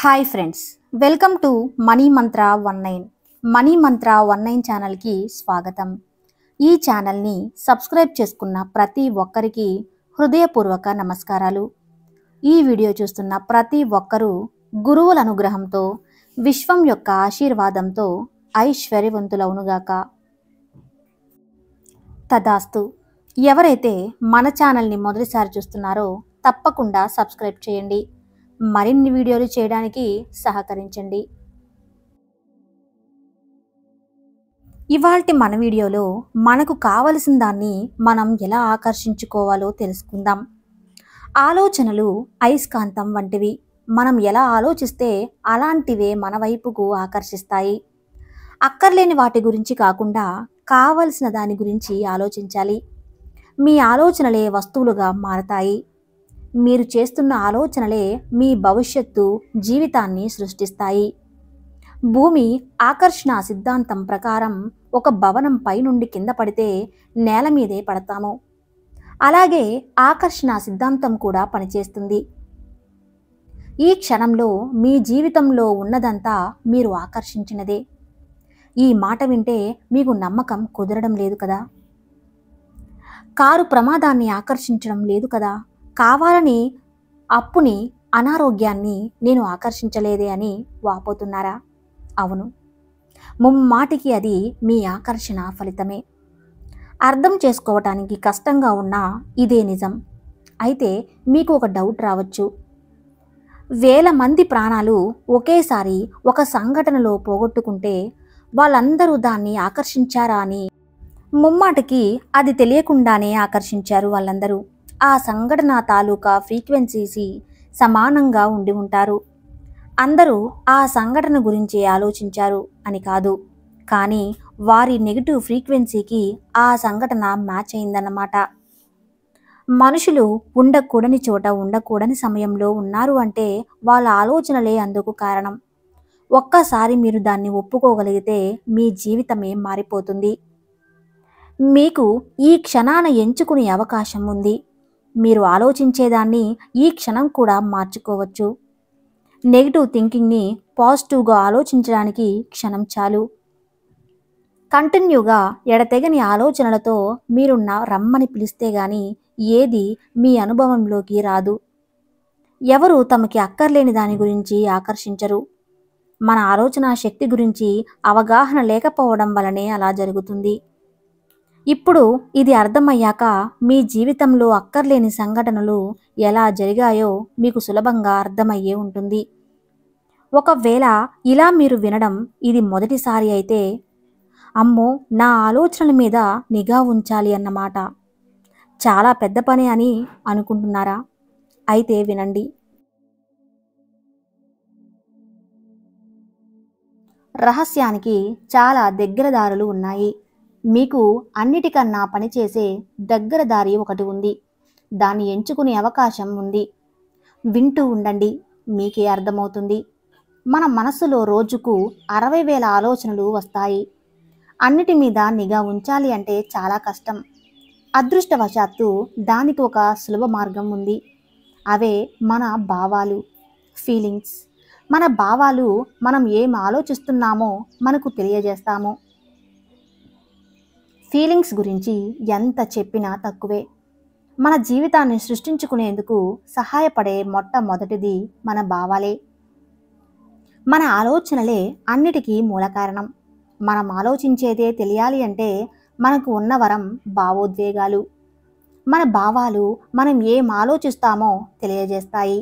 Hi friends, welcome to money Mantra 19. Money మంత్ర 19 ఛానల్కి స్వాగతం. ఈ ఛానల్ని సబ్స్క్రైబ్ చేసుకున్న ప్రతి ఒక్కరికి హృదయపూర్వక నమస్కారాలు. ఈ వీడియో చూస్తున్న ప్రతి ఒక్కరూ గురువుల అనుగ్రహంతో, విశ్వం యొక్క ఆశీర్వాదంతో ఐశ్వర్యవంతులవునుగాక. తదాస్తు. ఎవరైతే మన ఛానల్ని మొదటిసారి చూస్తున్నారో తప్పకుండా సబ్స్క్రైబ్ చేయండి. మరిన్ని వీడియోలు చేయడానికి సహకరించండి. ఇవాల్టి మన వీడియోలో మనకు కావలసిన దాన్ని మనం ఎలా ఆకర్షించుకోవాలో తెలుసుకుందాం. ఆలోచనలు అయస్కాంతం వంటివి. మనం ఎలా ఆలోచిస్తే అలాంటివే మన వైపుకు ఆకర్షిస్తాయి. అక్కర్లేని వాటి గురించి కాకుండా కావలసిన దాని గురించి ఆలోచించాలి. మీ ఆలోచనలే వస్తువులుగా మారతాయి. మీరు చేస్తున్న ఆలోచనలే మీ భవిష్యత్తు జీవితాన్ని సృష్టిస్తాయి. భూమి ఆకర్షణ సిద్ధాంతం ప్రకారం ఒక భవనం పైనుండి కింద పడితే నేల మీదే పడతాము. అలాగే ఆకర్షణ సిద్ధాంతం కూడా పనిచేస్తుంది. ఈ క్షణంలో మీ జీవితంలో ఉన్నదంతా మీరు ఆకర్షించినదే. ఈ మాట వింటే మీకు నమ్మకం కుదరడం లేదు కదా? కారు ప్రమాదాన్ని ఆకర్షించడం లేదు కదా? కావాలని అప్పుని, అనారోగ్యాన్ని నేను ఆకర్షించలేదే అని వాపోతున్నారా? అవును, ముమ్మాటికి అది మీ ఆకర్షణ ఫలితమే. అర్థం చేసుకోవటానికి కష్టంగా ఉన్నా ఇదే నిజం. అయితే మీకు ఒక డౌట్ రావచ్చు. వేల మంది ప్రాణాలు ఒకేసారి ఒక సంఘటనలో పోగొట్టుకుంటే వాళ్ళందరూ దాన్ని ఆకర్షించారా అని. ముమ్మాటికి అది తెలియకుండానే ఆకర్షించారు వాళ్ళందరూ. ఆ సంఘటన తాలూకా ఫ్రీక్వెన్సీసి సమానంగా ఉండి ఉంటారు. అందరూ ఆ సంఘటన గురించి ఆలోచించారు అని కాదు, కానీ వారి నెగిటివ్ ఫ్రీక్వెన్సీకి ఆ సంఘటన మ్యాచ్ అయిందన్నమాట. మనుషులు ఉండకూడని చోట ఉండకూడని సమయంలో ఉన్నారు అంటే వాళ్ళ ఆలోచనలే అందుకు కారణం. ఒక్కసారి మీరు దాన్ని ఒప్పుకోగలిగితే మీ జీవితమే మారిపోతుంది. మీకు ఈ క్షణాన ఎంచుకునే అవకాశం ఉంది. మీరు ఆలోచించేదాన్ని ఈ క్షణం కూడా మార్చుకోవచ్చు. నెగిటివ్ థింకింగ్ని పాజిటివ్గా ఆలోచించడానికి క్షణం చాలు. కంటిన్యూగా ఎడతెగని ఆలోచనలతో మీరు రమ్మని పిలిస్తే గాని ఏది మీ అనుభవంలోకి రాదు. ఎవరు తమకి అక్కర్లేని దాని గురించి ఆకర్షించరు. మన ఆలోచన శక్తి గురించి అవగాహన లేకపోవడం వలనే అలా జరుగుతుంది. ఇప్పుడు ఇది అర్థమయ్యాక మీ జీవితంలో అక్కర్లేని సంఘటనలు ఎలా జరిగాయో మీకు సులభంగా అర్థమయ్యే ఉంటుంది. ఒకవేళ ఇలా మీరు వినడం ఇది మొదటిసారి అయితే, అమ్మో, నా ఆలోచనల మీద నిఘా ఉంచాలి అన్నమాట, చాలా పెద్ద పని అని అనుకుంటున్నారా? అయితే వినండి. రహస్యానికి చాలా దగ్గర దారులు ఉన్నాయి. మీకు అన్నిటికన్నా పనిచేసే దగ్గర దారి ఒకటి ఉంది. దాన్ని ఎంచుకునే అవకాశం ఉంది. వింటూ ఉండండి, మీకే అర్థమవుతుంది. మన మనస్సులో రోజుకు 60,000 ఆలోచనలు వస్తాయి. అన్నిటి మీద నిఘా ఉంచాలి అంటే చాలా కష్టం. అదృష్టవశాత్తు దానికి ఒక సులభ మార్గం ఉంది. అవే మన భావాలు, ఫీలింగ్స్. మన భావాలు మనం ఏం ఆలోచిస్తున్నామో మనకు తెలియజేస్తాము. ఫీలింగ్స్ గురించి ఎంత చెప్పినా తక్కువే. మన జీవితాన్ని సృష్టించుకునేందుకు సహాయపడే మొట్టమొదటిది మన భావాలే. మన ఆలోచనలే అన్నిటికీ మూల కారణం. మనం ఆలోచించేదే తెలియాలి అంటే మనకు ఉన్న వరం భావోద్వేగాలు. మన భావాలు మనం ఏం ఆలోచిస్తామో తెలియజేస్తాయి.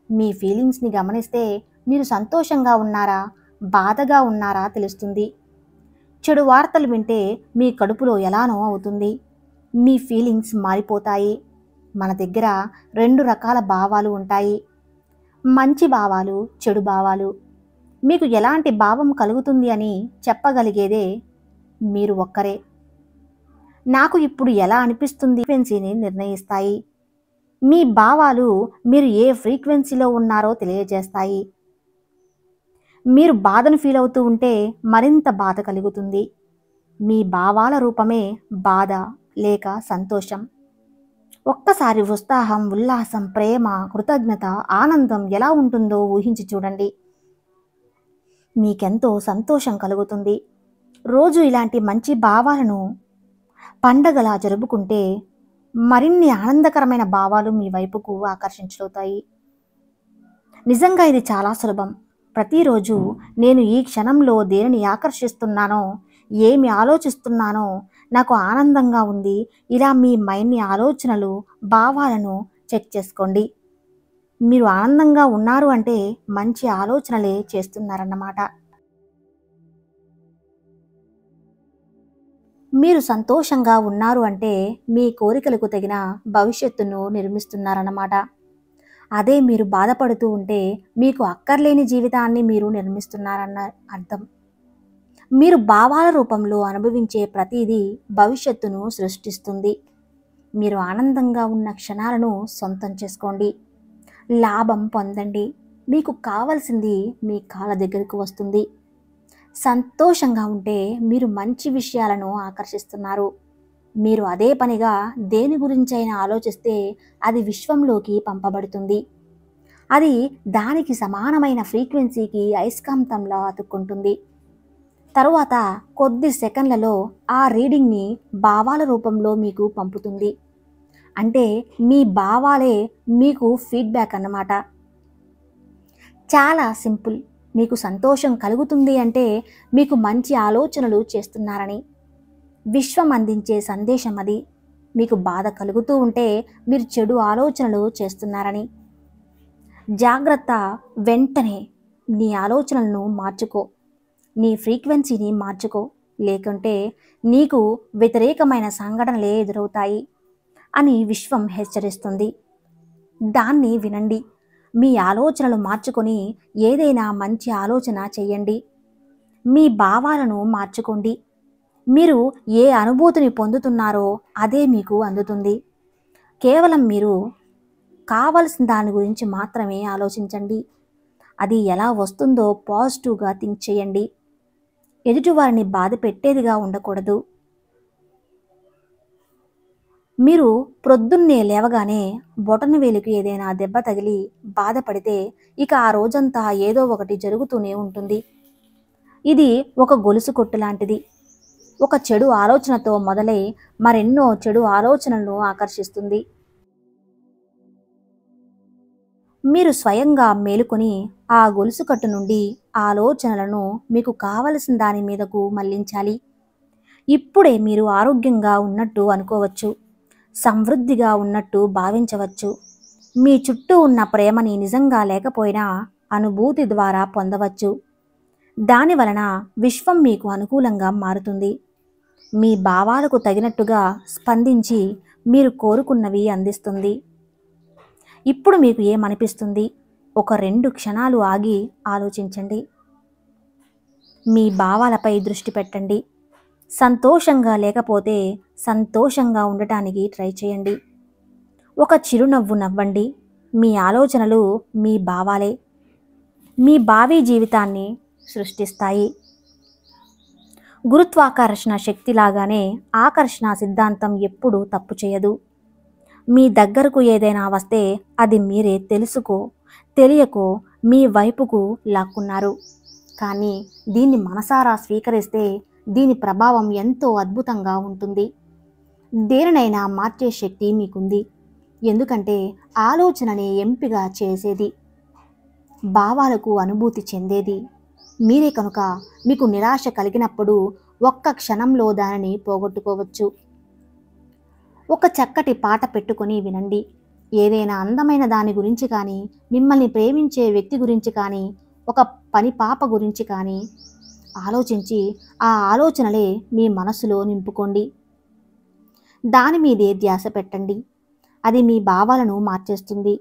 మీ ఫీలింగ్స్ని గమనిస్తే మీరు సంతోషంగా ఉన్నారా, బాధగా ఉన్నారా తెలుస్తుంది. చెడు వార్తలు వింటే మీ కడుపులో ఎలానో అవుతుంది. మీ ఫీలింగ్స్ మారిపోతాయి. మన దగ్గర 2 రకాల భావాలు ఉంటాయి. మంచి భావాలు, చెడు భావాలు. మీకు ఎలాంటి భావం కలుగుతుంది అని చెప్పగలిగేదే మీరు ఒక్కరే. నాకు ఇప్పుడు ఎలా అనిపిస్తుంది ఫ్రీక్వెన్సీని నిర్ణయిస్తాయి. మీ భావాలు మీరు ఏ ఫ్రీక్వెన్సీలో ఉన్నారో తెలియజేస్తాయి. మీరు బాధను ఫీల్ అవుతూ ఉంటే మరింత బాధ కలుగుతుంది. మీ భావాల రూపమే బాధ లేక సంతోషం. ఒక్కసారి ఉత్సాహం, ఉల్లాసం, ప్రేమ, కృతజ్ఞత, ఆనందం ఎలా ఉంటుందో ఊహించి చూడండి. మీకెంతో సంతోషం కలుగుతుంది. రోజు ఇలాంటి మంచి భావాలను పండగలా జరుపుకుంటే మరిన్ని ఆనందకరమైన భావాలు మీ వైపుకు ఆకర్షించవుతాయి. నిజంగా ఇది చాలా సులభం. ప్రతిరోజు నేను ఈ క్షణంలో దేనిని ఆకర్షిస్తున్నానో, ఏమి ఆలోచిస్తున్నానో, నాకు ఆనందంగా ఉంది, ఇలా మీ మైండ్ని ఆలోచనలు, భావాలను చెక్ చేసుకోండి. మీరు ఆనందంగా ఉన్నారు అంటే మంచి ఆలోచనలే చేస్తున్నారన్నమాట. మీరు సంతోషంగా ఉన్నారు అంటే మీ కోరికలకు తగిన భవిష్యత్తును నిర్మిస్తున్నారన్నమాట. అదే మీరు బాధపడుతూ ఉంటే మీకు అక్కర్లేని జీవితాన్ని మీరు నిర్మిస్తున్నారన్న అర్థం. మీరు భావాల రూపంలో అనుభవించే ప్రతిదీ భవిష్యత్తును సృష్టిస్తుంది. మీరు ఆనందంగా ఉన్న క్షణాలను సొంతం చేసుకోండి. లాభం పొందండి. మీకు కావలసింది మీ కాళ్ళ దగ్గరకు వస్తుంది. సంతోషంగా ఉంటే మీరు మంచి విషయాలను ఆకర్షిస్తున్నారు. మీరు అదే పనిగా దేని గురించైనా ఆలోచిస్తే అది విశ్వంలోకి పంపబడుతుంది. అది దానికి సమానమైన ఫ్రీక్వెన్సీకి అయస్కాంతంలా అతుక్కుంటుంది. తరువాత కొద్ది సెకండ్లలో ఆ రీడింగ్ని భావాల రూపంలో మీకు పంపుతుంది. అంటే మీ భావాలే మీకు ఫీడ్బ్యాక్ అన్నమాట. చాలా సింపుల్. మీకు సంతోషం కలుగుతుంది అంటే మీకు మంచి ఆలోచనలు చేస్తున్నారని. విశ్వం అందించే సందేశం అది. మీకు బాధ కలుగుతూ ఉంటే మీరు చెడు ఆలోచనలు చేస్తున్నారని. జాగ్రత్త. వెంటనే నీ ఆలోచనలను మార్చుకో, నీ ఫ్రీక్వెన్సీని మార్చుకో, లేకుంటే నీకు వ్యతిరేకమైన సంఘటనలే ఎదురవుతాయి అని విశ్వం హెచ్చరిస్తుంది. దాన్ని వినండి. మీ ఆలోచనలు మార్చుకొని ఏదైనా మంచి ఆలోచన చేయండి. మీ భావాలను మార్చుకోండి. మీరు ఏ అనుభూతిని పొందుతున్నారో అదే మీకు అందుతుంది. కేవలం మీరు కావలసిన దాని గురించి మాత్రమే ఆలోచించండి. అది ఎలా వస్తుందో పాజిటివ్గా థింక్ చేయండి. ఎదుటివారిని బాధ పెట్టేదిగా ఉండకూడదు. మీరు ప్రొద్దున్నే లేవగానే బొటనవేలుకి ఏదైనా దెబ్బ తగిలి బాధపడితే ఇక ఆ రోజంతా ఏదో ఒకటి జరుగుతూనే ఉంటుంది. ఇది ఒక గొలుసు కొట్టు లాంటిది. ఒక చెడు ఆలోచనతో మొదలై మరెన్నో చెడు ఆలోచనలను ఆకర్షిస్తుంది. మీరు స్వయంగా మేలుకొని ఆ గొలుసు కట్టు నుండి ఆలోచనలను మీకు కావలసిన దాని మీదకు మళ్లించాలి. ఇప్పుడే మీరు ఆరోగ్యంగా ఉన్నట్టు అనుకోవచ్చు. సమృద్ధిగా ఉన్నట్టు భావించవచ్చు. మీ చుట్టూ ఉన్న ప్రేమని నిజంగా లేకపోయినా అనుభూతి ద్వారా పొందవచ్చు. దాని వలన విశ్వం మీకు అనుకూలంగా మారుతుంది. మీ భావాలకు తగినట్టుగా స్పందించి మీరు కోరుకున్నవి అందిస్తుంది. ఇప్పుడు మీకు ఏమనిపిస్తుంది? ఒక 2 క్షణాలు ఆగి ఆలోచించండి. మీ భావాలపై దృష్టి పెట్టండి. సంతోషంగా లేకపోతే సంతోషంగా ఉండటానికి ట్రై చేయండి. ఒక చిరునవ్వు నవ్వండి. మీ ఆలోచనలు మీ భావాలే మీ భావి జీవితాన్ని సృష్టిస్తాయి. గురుత్వాకర్షణ శక్తిలాగానే ఆకర్షణ సిద్ధాంతం ఎప్పుడూ తప్పు చేయదు. మీ దగ్గరకు ఏదైనా వస్తే అది మీరే తెలుసుకో తెలియకో మీ వైపుకు లాక్కున్నారు. కానీ దీన్ని మనసారా స్వీకరిస్తే దీని ప్రభావం ఎంతో అద్భుతంగా ఉంటుంది. దేనినైనా మార్చే శక్తి మీకుంది. ఎందుకంటే ఆలోచనని ఎంపిక చేసేది, భావాలకు అనుభూతి చెందేది మీరే కనుక మీకు నిరాశ కలిగినప్పుడు ఒక్క క్షణంలో దానిని పోగొట్టుకోవచ్చు. ఒక చక్కటి పాట పెట్టుకొని వినండి. ఏదైనా అందమైన దాని గురించి కానీ, మిమ్మల్ని ప్రేమించే వ్యక్తి గురించి కానీ, ఒక పని పాప గురించి కానీ ఆలోచించి ఆ ఆలోచనలే మీ మనసులో నింపుకోండి. దాని మీదే ధ్యాస పెట్టండి. అది మీ భావాలను మార్చేస్తుంది.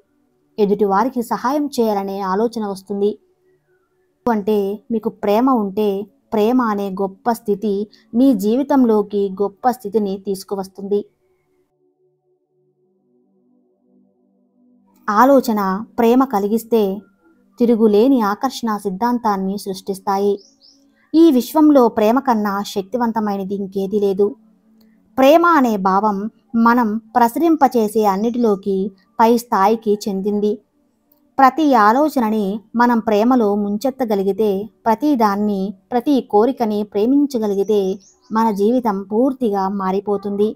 ఎదుటివారికి సహాయం చేయాలనే ఆలోచన వస్తుంది. అంటే మీకు ప్రేమ ఉంటే ప్రేమ అనే గొప్ప స్థితి మీ జీవితంలోకి గొప్ప స్థితిని తీసుకువస్తుంది. ఆలోచన ప్రేమ కలిగిస్తే తిరుగులేని ఆకర్షణ సిద్ధాంతాన్ని సృష్టిస్తాయి. ఈ విశ్వంలో ప్రేమ కన్నా శక్తివంతమైనది ఇంకేదీ లేదు. ప్రేమ అనే భావం మనం ప్రసరింపచేసే అన్నిటిలోకి పై స్థాయికి చెందింది. ప్రతి ఆలోచనని మనం ప్రేమలో ముంచెత్తగలిగితే, ప్రతి కోరికని ప్రేమించగలిగితే మన జీవితం పూర్తిగా మారిపోతుంది.